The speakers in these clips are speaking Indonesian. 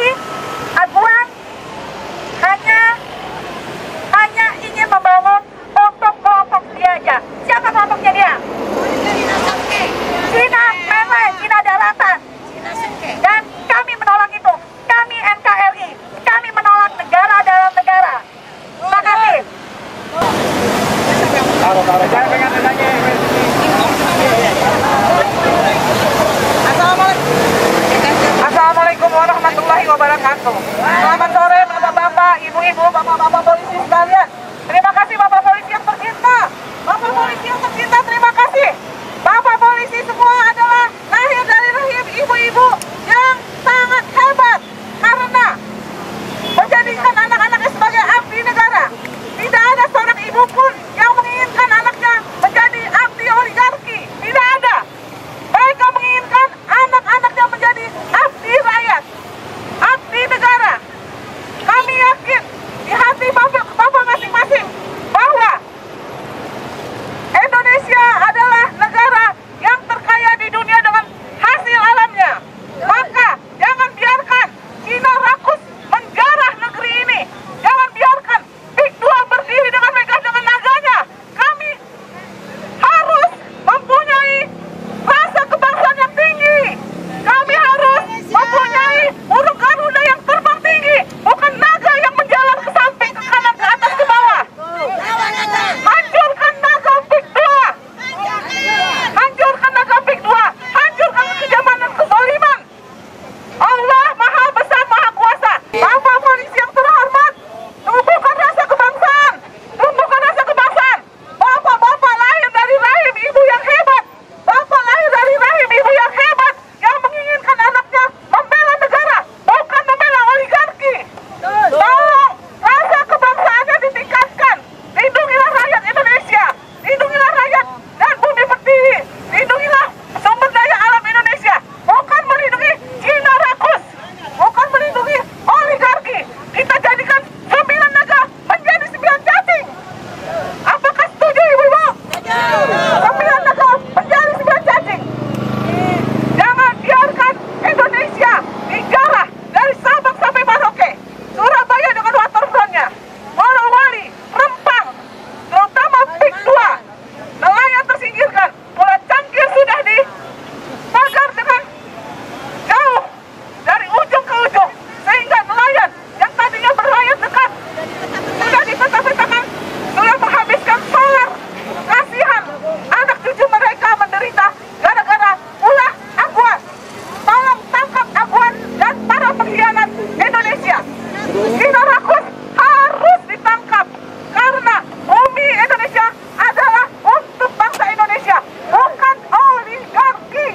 TNI, aguan hanya ingin membangun untuk kelompok dia aja. Siapa kelompoknya dia? Cina Mainland, Cina Daratan. Dan kami menolak itu. Kami NKRI, kami menolak negara dalam negara. Terima kasih. Assalamualaikum warahmatullahi wabarakatuh. Selamat sore bapak-bapak, ibu-ibu, bapak-bapak polisi sekalian. Terima kasih bapak polisi yang tercinta. Bapak polisi yang tercinta, terima kasih. Bapak polisi semua adalah lahir dari rahim ibu-ibu yang sangat hebat karena menjadikan anak-anaknya sebagai abdi negara. Tidak ada seorang ibu pun yang menginginkan anaknya menjadi abdi oligarki. Tidak ada. Mereka menginginkan anak-anaknya menjadi abdi rakyat, abdi negara. Kami yakin di hati bapak masing-masing bahwa Indonesia adalah negara yang terkaya di dunia dengan hasil alamnya. Maka jangan biarkan Cina rakus menjarah negeri ini. Jangan biarkan Big Dua berdiri dengan megah dengan naganya. Kami harus mempunyai rasa kebangsaan yang tinggi. Kami harus mempunyai burung Garuda yang terbang tinggi, bukan naga yang menjalar ke samping, ke kanan, ke atas, ke bawah. Hancurkan naga Big Dua. Hancurkan naga Big Dua. Hancurkan kekejaman dan kezaliman. Allah Maha Besar, Maha Kuasa. Bapak polisi yang terhormat, tumbuhkan rasa kebangsaan. Tumbuhkan rasa kebangsaan. Bapak lahir dari rahim ibu yang hebat. Bapak lahir dari rahim ibu yang hebat, yang menginginkan anaknya membela negara, bukan membela oligarki. Tolong rasa kebangsaannya ditingkatkan. Lindungilah rakyat Indonesia. Lindungilah rakyat dan bumi pertiwi. Lindungilah sumber daya alam Indonesia. Bukan melindungi Cina rakus. Bukan melindungi oligarki. Kita jadikan 9 naga menjadi 9 cacing. Apakah setuju ibu-ibu? 9 naga menjadi 9 cacing. Jangan biarkan Indonesia dijarah dari Sabang sampai Merauke, Surabaya dengan waterfrontnya, Morowali, Rempang, terutama Big Dua. Nelayan tersingkirkan, Pulau Cangkir sudah dipagar dengan jauh dari ujung ke ujung, sehingga nelayan yang tadinya berlayar dekat sudah dipeta-petakan, sudah menghabiskan solar. Kasihan anak cucu mereka menderita gara-gara ulah aguan. Tolong tangkap aguan dan para pengkhianat Indonesia. Cina rakus harus ditangkap karena bumi Indonesia adalah untuk bangsa Indonesia, bukan oligarki.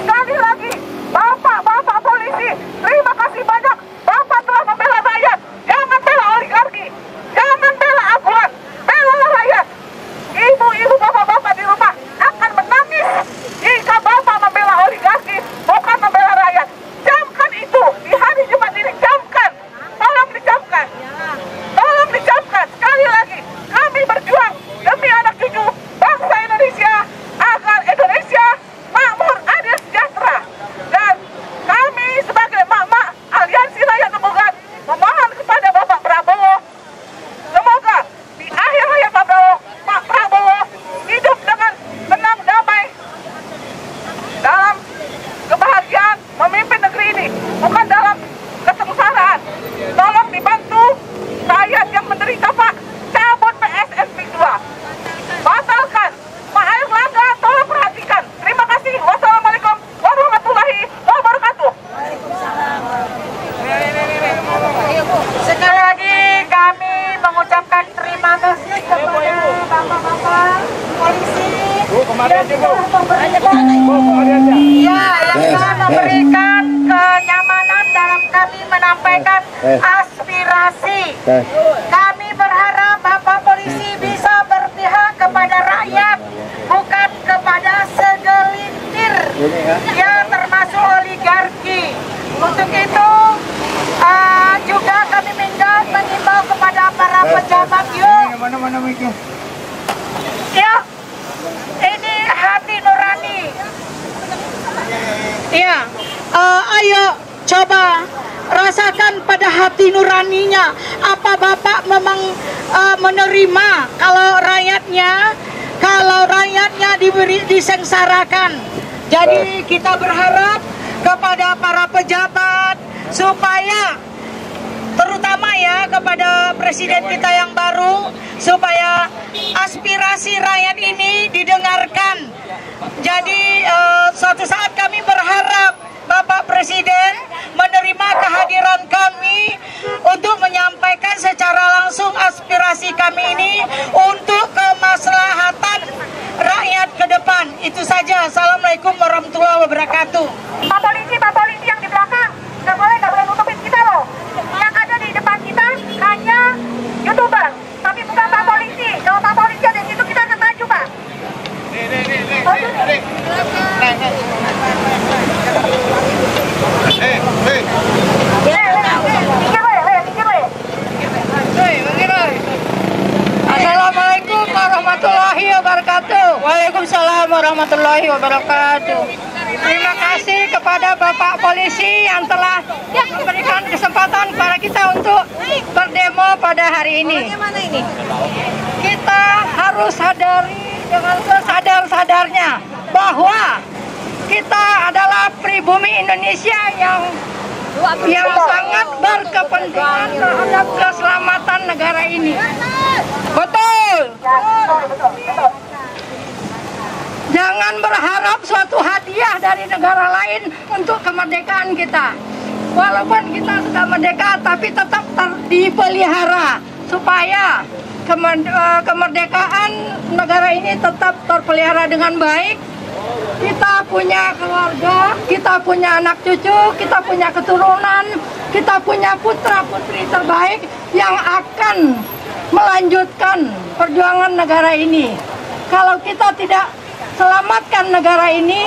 Sekali lagi, bapak polisi, terima kasih banyak. Bapak telah membela rakyat. Jangan bela oligarki, jangan bela aguan, belalah rakyat. Ibu-ibu, bapak-bapak di rumah akan menangis jika bapak membela oligarki, bukan membela rakyat. Camkan itu di hari Jumat ini, camkan. Tolong dicamkan. Tolong dicamkan. Sekali lagi, kami berjuang demi anak cucu bangsa Indonesia agar Indonesia makmur, adil, sejahtera. Dan kami sebagai mak-mak Aliansi Rakyat Tenggugat memohon kepada Bapak Prabowo, semoga di akhir hayat Pak Prabowo hidup dengan tenang, damai, dalam kebahagiaan memimpin negeri ini, bukan dalam kesengsaraan. Tolong dibantu rakyat yang menderita, Pak. Cabut PSN Big Dua. Batalkan. Pak Airlangga, tolong perhatikan. Terima kasih. Wassalamualaikum warahmatullahi wabarakatuh. Sekali lagi kami mengucapkan terima kasih kepada bapak-bapak polisi yang telah memberikan kenyamanan dalam kami menyampaikan aspirasi. Kami berharap bapak polisi bisa berpihak kepada rakyat, bukan kepada segelintir yang termasuk oligarki. Untuk itu juga kami mengimbau kepada para pejabat, yuk, ini hati nurani. Ya, ayo coba tanyakan pada hati nuraninya, apa Bapak memang menerima kalau rakyatnya disengsarakan. Jadi kita berharap kepada para pejabat supaya, terutama ya kepada presiden kita yang baru, supaya aspirasi rakyat ini didengarkan. Jadi suatu saat kami berharap Bapak Presiden menerima kehadiran kami untuk menyampaikan secara langsung aspirasi kami ini untuk kemaslahatan rakyat ke depan. Itu saja. Assalamualaikum warahmatullahi wabarakatuh. Pak polisi yang di belakang nggak boleh nutupin kita loh. Yang ada di depan kita hanya YouTuber, tapi bukan Pak polisi. Kalau Pak polisi ada di situ kita akan maju, Pak. Assalamualaikum warahmatullahi wabarakatuh. Waalaikumsalam warahmatullahi wabarakatuh. Terima kasih kepada Bapak Polisi yang telah memberikan kesempatan kepada kita untuk berdemo pada hari ini. Kita harus sadari dengan sesadar-sadarnya bahwa kita adalah pribumi Indonesia yang sangat berkepentingan terhadap keselamatan negara ini. Betul. Jangan berharap suatu hadiah dari negara lain untuk kemerdekaan kita. Walaupun kita sudah merdeka, tapi tetap dipelihara supaya kemerdekaan negara ini tetap terpelihara dengan baik. Kita punya keluarga, kita punya anak cucu, kita punya keturunan, kita punya putra-putri terbaik yang akan melanjutkan perjuangan negara ini. Kalau kita tidak selamatkan negara ini,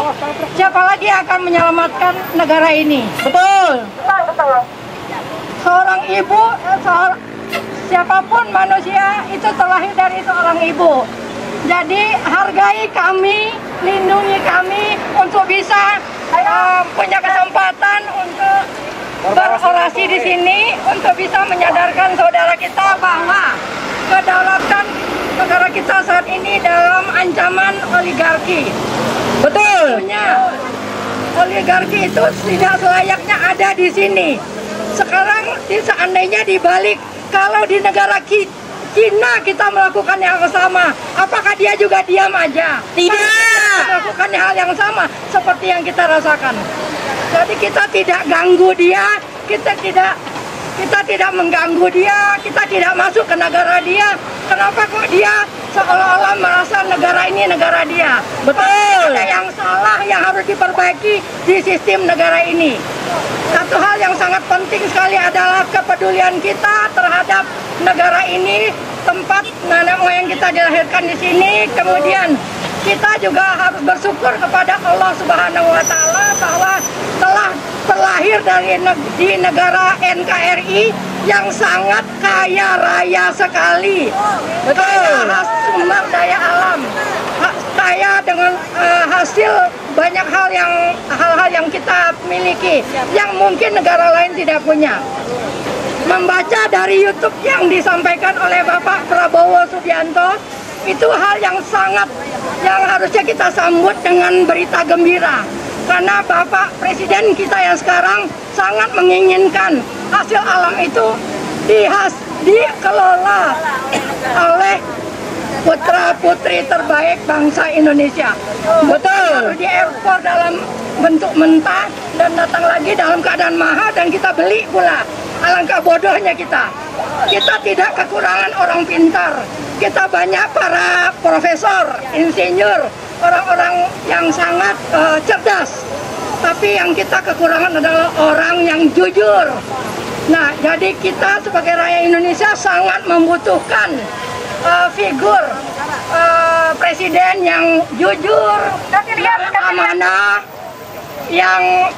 siapa lagi akan menyelamatkan negara ini? Betul. Seorang ibu, siapapun manusia itu terlahir dari seorang ibu. Jadi hargai kami, lindungi kami untuk bisa punya kesempatan untuk berorasi di sini, untuk bisa menyadarkan saudara kita bahwa kedaulatan negara kita saat ini dalam ancaman oligarki. Betul. Oligarki itu tidak selayaknya ada di sini. Sekarang seandainya dibalik, kalau di negara Cina kita melakukan yang sama, apakah dia juga diam aja? Tidak. Melakukan hal yang sama seperti yang kita rasakan. Jadi kita tidak ganggu dia, kita tidak mengganggu dia, kita tidak masuk ke negara dia. Kenapa kok dia seolah-olah merasa negara ini negara dia? Betul. Ada yang salah yang harus diperbaiki di sistem negara ini. Satu hal yang sangat penting sekali adalah kepedulian kita terhadap negara ini, tempat nenek moyang kita dilahirkan di sini. Kemudian kita juga harus bersyukur kepada Allah Subhanahu wa Ta'ala bahwa telah terlahir di negara NKRI yang sangat kaya raya sekali. Kaya sumber daya alam, kaya dengan hasil banyak hal-hal yang kita miliki yang mungkin negara lain tidak punya. Membaca dari YouTube yang disampaikan oleh Bapak Prabowo Subianto, itu hal yang harusnya kita sambut dengan berita gembira. Karena Bapak Presiden kita yang sekarang sangat menginginkan hasil alam itu dikelola oleh putra-putri terbaik bangsa Indonesia. Betul. Diekspor dalam bentuk mentah dan datang lagi dalam keadaan mahal dan kita beli pula. Alangkah bodohnya kita. Kita tidak kekurangan orang pintar. Kita banyak para profesor, insinyur, orang-orang yang sangat cerdas. Tapi yang kita kekurangan adalah orang yang jujur. Nah, jadi kita sebagai rakyat Indonesia sangat membutuhkan figur presiden yang jujur, yang amanah, yang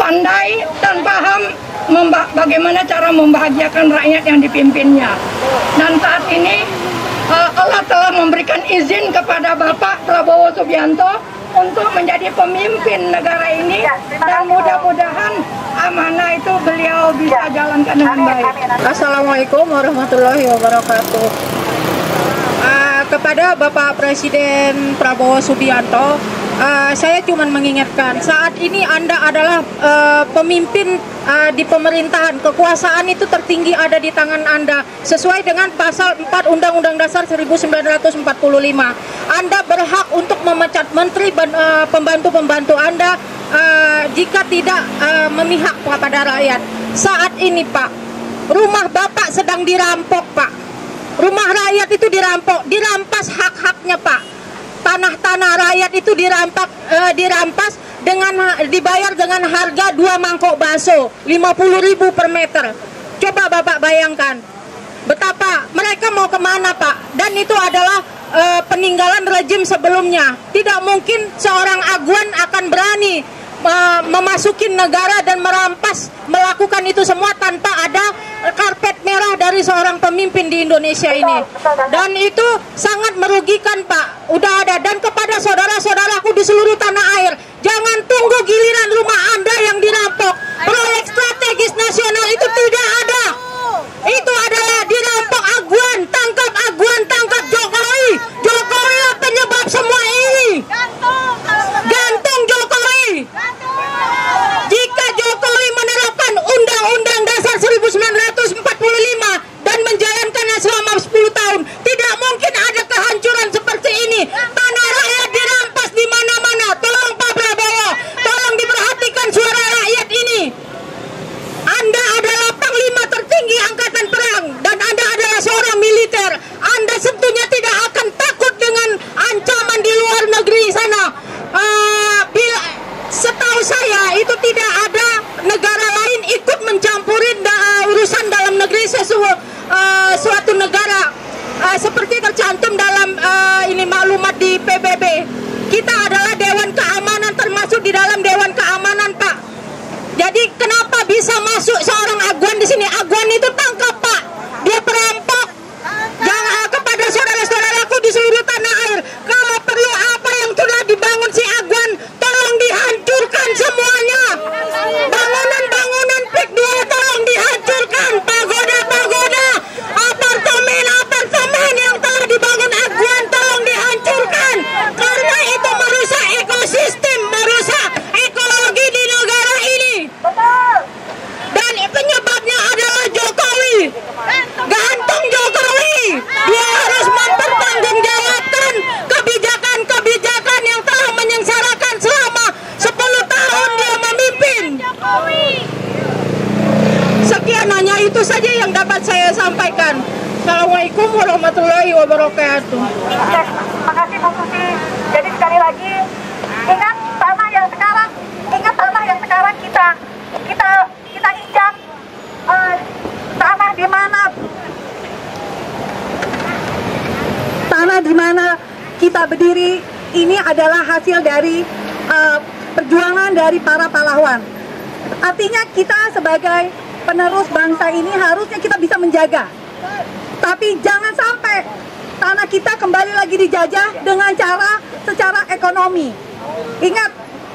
pandai dan paham bagaimana cara membahagiakan rakyat yang dipimpinnya. Dan saat ini Allah telah memberikan izin kepada Bapak Prabowo Subianto untuk menjadi pemimpin negara ini, dan mudah-mudahan amanah itu beliau bisa jalankan dengan baik. Assalamualaikum warahmatullahi wabarakatuh. Kepada Bapak Presiden Prabowo Subianto, saya cuma mengingatkan, saat ini Anda adalah pemimpin di pemerintahan. Kekuasaan itu tertinggi ada di tangan Anda sesuai dengan pasal 4 Undang-Undang Dasar 1945. Anda berhak untuk memecat menteri pembantu-pembantu Anda jika tidak memihak kepada rakyat. Saat ini Pak, rumah Bapak sedang dirampok Pak. Rumah rakyat itu dirampas hak-haknya Pak. Tanah-tanah rakyat itu dirampas dengan dibayar dengan harga 2 mangkok bakso 50.000 per meter. Coba Bapak bayangkan betapa mereka mau kemana Pak. Dan itu adalah peninggalan rejim sebelumnya. Tidak mungkin seorang aguan akan berani memasuki negara dan melakukan itu semua tanpa ada karpet merah dari seorang pemimpin di Indonesia ini. Dan itu sangat merugikan Pak. Udah ada. Dan kepada saudara-saudaraku di seluruh tanah air, jangan tunggu giliran rumah Anda yang dirampok. Proyek strategis nasional itu tidak ada. Itu adalah dirampok aguan, tangkap Jokowi. Jokowi lah penyebab semua ini. Gantung Jokowi. Jika Jokowi menerapkan Undang-Undang Dasar 1945 dan menjalankannya selama 10 tahun, tidak mungkin ada kehancuran seperti ini. Tanah rakyat dirampas di mana-mana. Tolong Pak Prabowo, tolong diperhatikan suara rakyat ini. Anda adalah panglima tertinggi angkatan perang dan Anda adalah seorang militer. Anda tentunya tidak akan takut dengan ancaman di luar negeri sana. Setahu saya itu tidak ada negara lain ikut mencampuri urusan dalam negeri suatu negara, seperti tercantum dalam ini maklumat di PBB. Kita adalah Dewan Keamanan, termasuk di dalam Dewan Keamanan Pak. Jadi kenapa bisa masuk seorang aguan di sini? Aguan itu tangkap Pak, dia perampok. Jangan kepada saudara-saudaraku di seluruh tanah air, kalau perlu apa yang sudah dibangun si aguan, tolong dihancurkan semuanya. Bangunan PIK 2 tolong dihancurkan. Pagoda, apartemen yang telah dibangun aguan tolong dihancurkan. Karena itu merusak ekosistem, merusak ekologi di negara ini. Dan penyebabnya adalah Jokowi. Gantung Jokowi. Dia harus mempertanggungjawabkan kebijakan-kebijakan yang telah menyengsarakan selama 10 tahun dia memimpin. Sekian, hanya itu saja yang dapat saya sampaikan. Assalamualaikum warahmatullahi wabarakatuh. Terima kasih Bu Susi. Jadi sekali lagi, ingat tanah yang sekarang kita injak, tanah di mana kita berdiri ini adalah hasil dari perjuangan dari para pahlawan. Artinya kita sebagai penerus bangsa ini harusnya kita bisa menjaga. Tapi jangan sampai tanah kita kembali lagi dijajah dengan cara secara ekonomi. Ingat,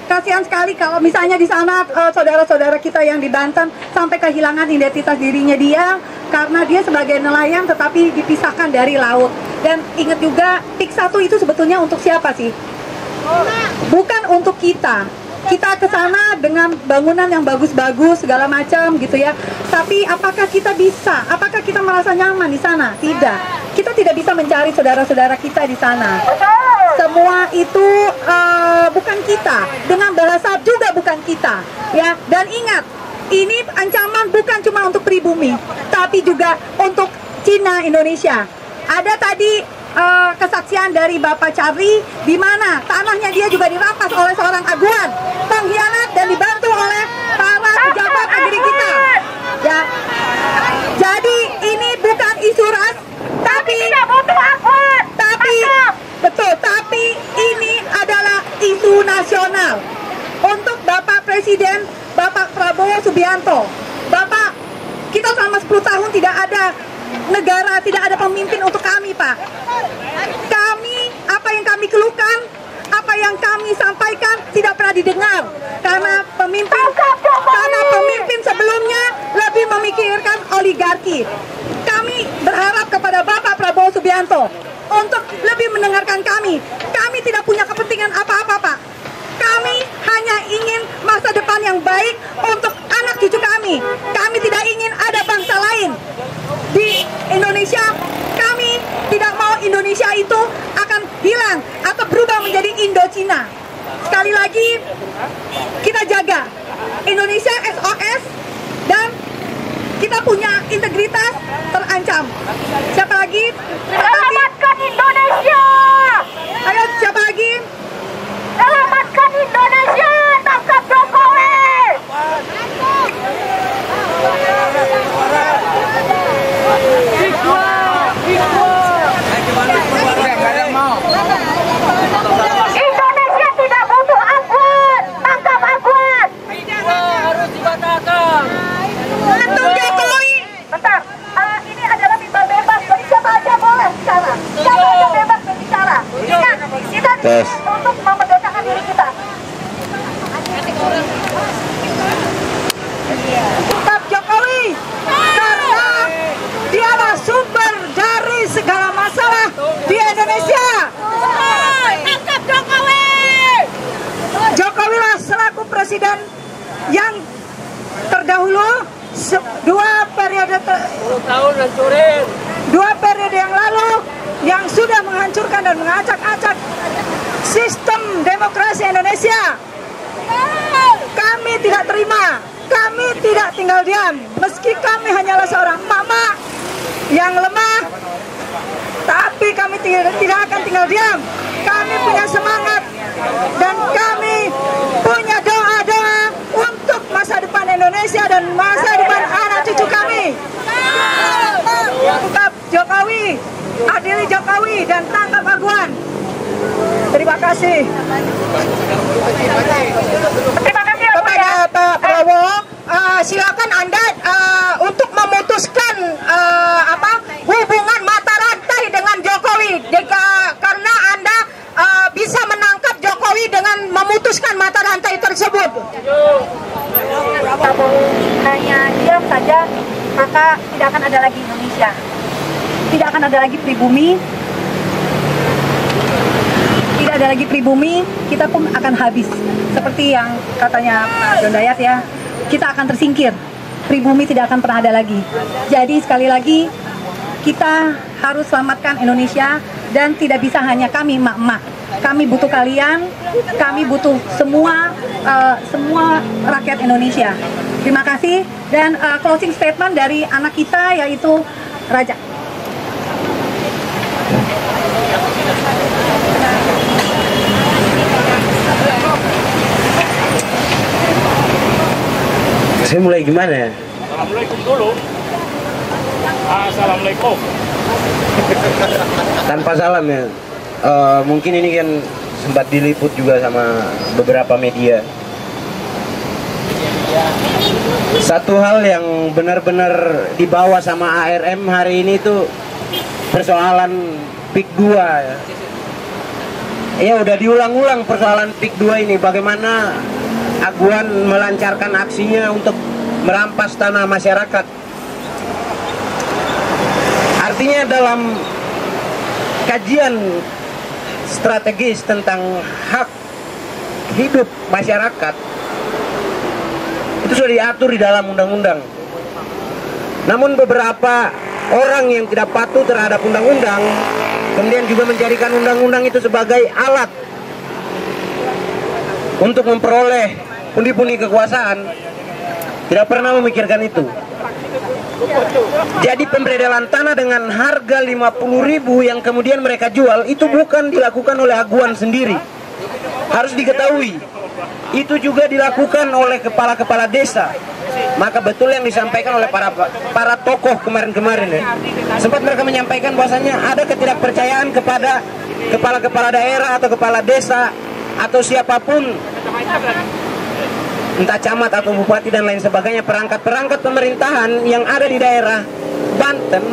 kasihan sekali kalau misalnya di sana saudara-saudara kita yang di Banten sampai kehilangan identitas dirinya dia karena dia sebagai nelayan tetapi dipisahkan dari laut. Dan ingat juga, PIK 1 itu sebetulnya untuk siapa sih? Bukan untuk kita. Kita ke sana dengan bangunan yang bagus-bagus segala macam gitu ya. Tapi apakah kita bisa? Apakah kita merasa nyaman di sana? Tidak. Kita tidak bisa mencari saudara-saudara kita di sana. Semua itu bukan kita. Dengan bahasa juga bukan kita. Ya. Dan ingat, ini ancaman bukan cuma untuk pribumi, tapi juga untuk Cina Indonesia. Ada tadi kesaksian dari Bapak Charlie di mana tanahnya dia juga dirampas oleh seorang aguan, pengkhianat, dan dibantu oleh para pejabat negeri kita. Ya. Jadi ini bukan isu ras, tapi betul, tapi ini adalah isu nasional untuk Bapak Presiden, Bapak Prabowo Subianto. Bapak, kita selama 10 tahun tidak ada negara, tidak ada pemimpin untuk kami, Pak. Kami, apa yang kami keluhkan, apa apa yang kami sampaikan tidak pernah didengar karena pemimpin sebelumnya lebih memikirkan oligarki. Kami berharap kepada Bapak Prabowo Subianto untuk lebih mendengarkan kami. Kami tidak punya kepentingan apa-apa, Pak. Kami hanya ingin masa depan yang baik untuk anak cucu kami. Kami tidak ingin ada bangsa lain di Indonesia. Kami tidak mau Indonesia itu akan hilang atau berubah menjadi Indochina. Sekali lagi, kita jaga Indonesia SOS dan kita punya integritas terancam. Siapa lagi? Selamatkan Indonesia! Ayo, siapa lagi? Selamatkan Indonesia! Tangkap Jokowi! Indonesia tidak butuh Agun! Tangkap Agun! Harus dibatalkan. Antung Jokowi! Bentar, ini adalah bimbang bebas, jadi siapa aja boleh bicara. Siapa aja bebas berbicara. Ingat, kita untuk memerdekakan diri kita. Tetap Jokowi! Karena dialah sumber dari segala masalah di Indonesia. Tangkap Jokowi! Jokowi lah selaku presiden yang terdahulu dua periode yang lalu yang sudah menghancurkan dan mengacak-acak sistem demokrasi Indonesia. Kami tidak terima, kami tidak tinggal diam. Meski kami hanyalah seorang mama yang lemah, tapi kami tidak akan tinggal diam. Kami punya semangat dan kami punya doa-doa untuk masa depan Indonesia dan masa depan anak cucu kami. Tangkap Jokowi, adili Jokowi dan tangkap Aguan. Terima kasih. Terima kasih Kepada Pak Prabowo, silakan Anda untuk memutuskan hubungan mata rantai dengan Jokowi, karena Anda bisa menangkap Jokowi dengan memutuskan mata rantai tersebut. Prabowo hanya diam saja, maka tidak akan ada lagi Indonesia. Tidak akan ada lagi pribumi. Tidak ada lagi pribumi, kita pun akan habis. Seperti yang katanya Pak John Dayat ya, kita akan tersingkir. Pribumi tidak akan pernah ada lagi. Jadi sekali lagi, kita harus selamatkan Indonesia dan tidak bisa hanya kami emak-emak. Kami butuh kalian, kami butuh semua rakyat Indonesia. Terima kasih dan closing statement dari anak kita yaitu Raja. Saya mulai gimana ya? Assalamualaikum dulu. Assalamualaikum. Tanpa salam ya. Mungkin ini kan sempat diliput juga sama beberapa media. Satu hal yang benar-benar dibawa sama ARM hari ini tuh persoalan PIK 2 ya. Ya udah diulang-ulang persoalan PIK 2 ini, bagaimana Aguan melancarkan aksinya untuk merampas tanah masyarakat. Artinya dalam kajian strategis tentang hak hidup masyarakat itu sudah diatur di dalam undang-undang. Namun beberapa orang yang tidak patuh terhadap undang-undang kemudian juga menjadikan undang-undang itu sebagai alat untuk memperoleh pundi-pundi kekuasaan, tidak pernah memikirkan itu. Jadi pemberedelan tanah dengan harga 50.000 yang kemudian mereka jual itu bukan dilakukan oleh Aguan sendiri. Harus diketahui, itu juga dilakukan oleh kepala-kepala desa. Maka betul yang disampaikan oleh para tokoh kemarin-kemarin ya. Sempat mereka menyampaikan bahwasanya ada ketidakpercayaan kepada kepala-kepala daerah atau kepala desa atau siapapun, entah camat atau bupati dan lain sebagainya, perangkat-perangkat pemerintahan yang ada di daerah Banten,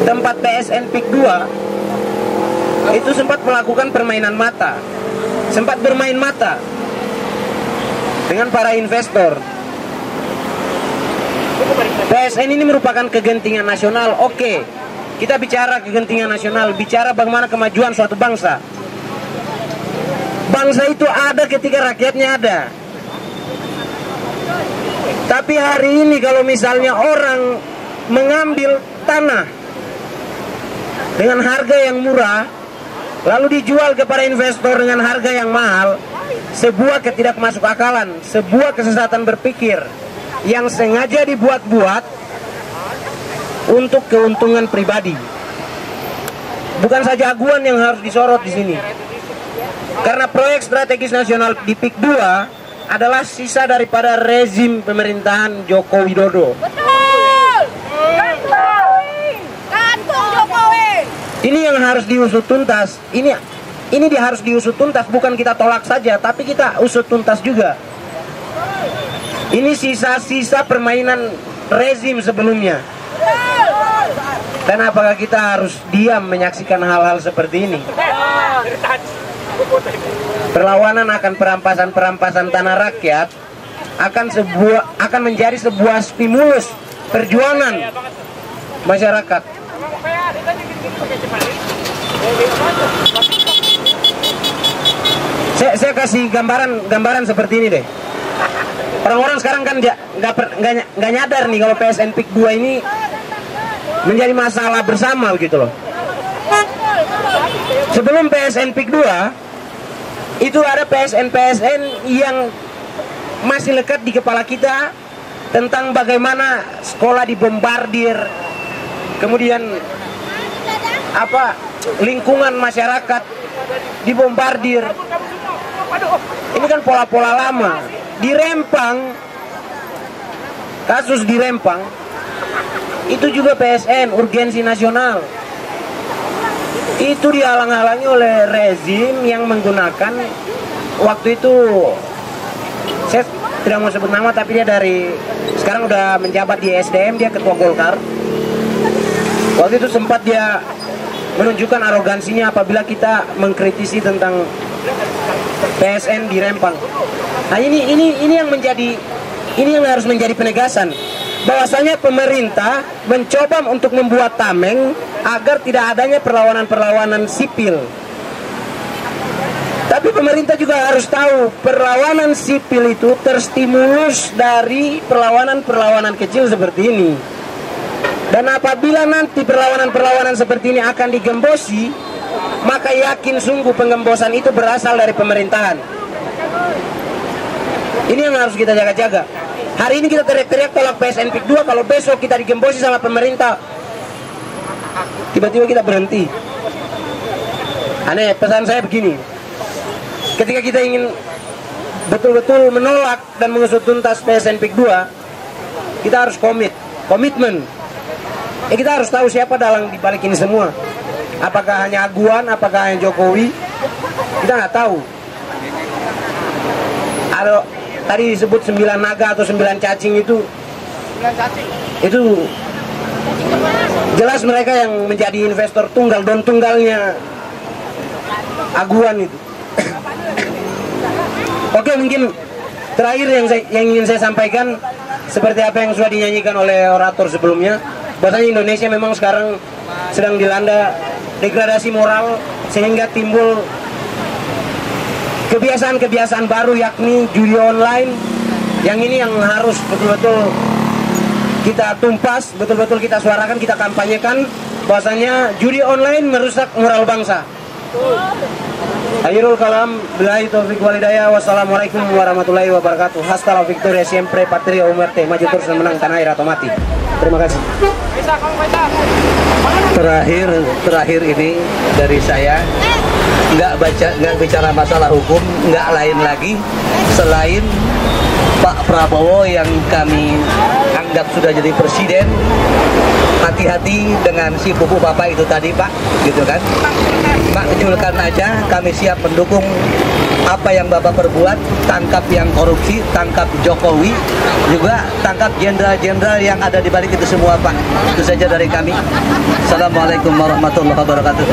tempat PSN PIK 2 itu sempat melakukan permainan mata. sempat bermain mata dengan para investor. PSN ini merupakan kegentingan nasional. Oke, kita bicara kegentingan nasional, bicara bagaimana kemajuan suatu bangsa. Bangsa itu ada ketika rakyatnya ada. Tapi hari ini kalau misalnya orang mengambil tanah dengan harga yang murah, lalu dijual kepada investor dengan harga yang mahal, sebuah ketidakmasukakalan, sebuah kesesatan berpikir yang sengaja dibuat-buat untuk keuntungan pribadi. Bukan saja Aguan yang harus disorot di sini, karena proyek strategis nasional di PIK 2 adalah sisa daripada rezim pemerintahan Joko Widodo. Betul. Gantung Jokowi. Ini yang harus diusut tuntas. Ini harus diusut tuntas, bukan kita tolak saja, tapi kita usut tuntas juga. Ini sisa-sisa permainan rezim sebelumnya. Dan apakah kita harus diam menyaksikan hal-hal seperti ini? Perlawanan akan perampasan tanah rakyat akan menjadi sebuah stimulus perjuangan masyarakat. Saya kasih gambaran seperti ini deh. Orang-orang sekarang kan nggak nyadar nih kalau PSN PIK 2 ini menjadi masalah bersama gitu loh. Sebelum PSN PIK 2 itu ada PSN yang masih lekat di kepala kita tentang bagaimana sekolah dibombardir, kemudian lingkungan masyarakat dibombardir. Ini kan pola-pola lama. Di Rempang, kasus di Rempang itu juga PSN urgensi nasional. Itu dihalang-halangi oleh rezim yang menggunakan, waktu itu saya tidak mau sebut nama, tapi dia sekarang udah menjabat di SDM, dia ketua Golkar. Waktu itu sempat dia menunjukkan arogansinya apabila kita mengkritisi tentang PSN di Rempang. Nah ini yang harus menjadi penegasan bahwasanya pemerintah mencoba untuk membuat tameng agar tidak adanya perlawanan sipil. Tapi pemerintah juga harus tahu perlawanan sipil itu terstimulus dari perlawanan kecil seperti ini. Dan apabila nanti perlawanan seperti ini akan digembosi, maka yakin sungguh penggembosan itu berasal dari pemerintahan. Ini yang harus kita jaga-jaga. Hari ini kita teriak-teriak tolak PSN PIK 2, kalau besok kita digembosi sama pemerintah, tiba-tiba kita berhenti. Aneh, pesan saya begini. Ketika kita ingin betul-betul menolak dan mengusut tuntas PSN PIK 2, kita harus komitmen. Kita harus tahu siapa dalang dibalik ini semua. Apakah hanya Aguan, apakah hanya Jokowi? Kita nggak tahu. Tadi disebut 9 naga atau 9 cacing itu jelas mereka yang menjadi investor tunggal don tunggalnya Aguan itu. Oke, mungkin terakhir yang ingin saya sampaikan, seperti apa yang sudah dinyanyikan oleh orator sebelumnya, bahwasanya Indonesia memang sekarang sedang dilanda degradasi moral, sehingga timbul kebiasaan-kebiasaan baru, yakni judi online. Yang ini yang harus betul-betul kita tumpas, betul-betul kita suarakan, kita kampanyekan, bahwasanya judi online merusak moral bangsa. Akhirul kalam, billahi taufiq walhidayah, wassalamualaikum warahmatullahi wabarakatuh. Hasta la victoria siempre, patria o muerte, maju terus dan menang, tanah air atau mati. Terima kasih. Terakhir ini dari saya, nggak bicara masalah hukum, nggak lain lagi selain Pak Prabowo yang kami anggap sudah jadi presiden. Hati-hati dengan si pupu bapak itu tadi, Pak, gitu kan. Makjulkan aja, kami siap mendukung apa yang Bapak perbuat. Tangkap yang korupsi, tangkap Jokowi, juga tangkap jenderal-jenderal yang ada di balik itu semua, Pak. Itu saja dari kami. Assalamualaikum warahmatullahi wabarakatuh.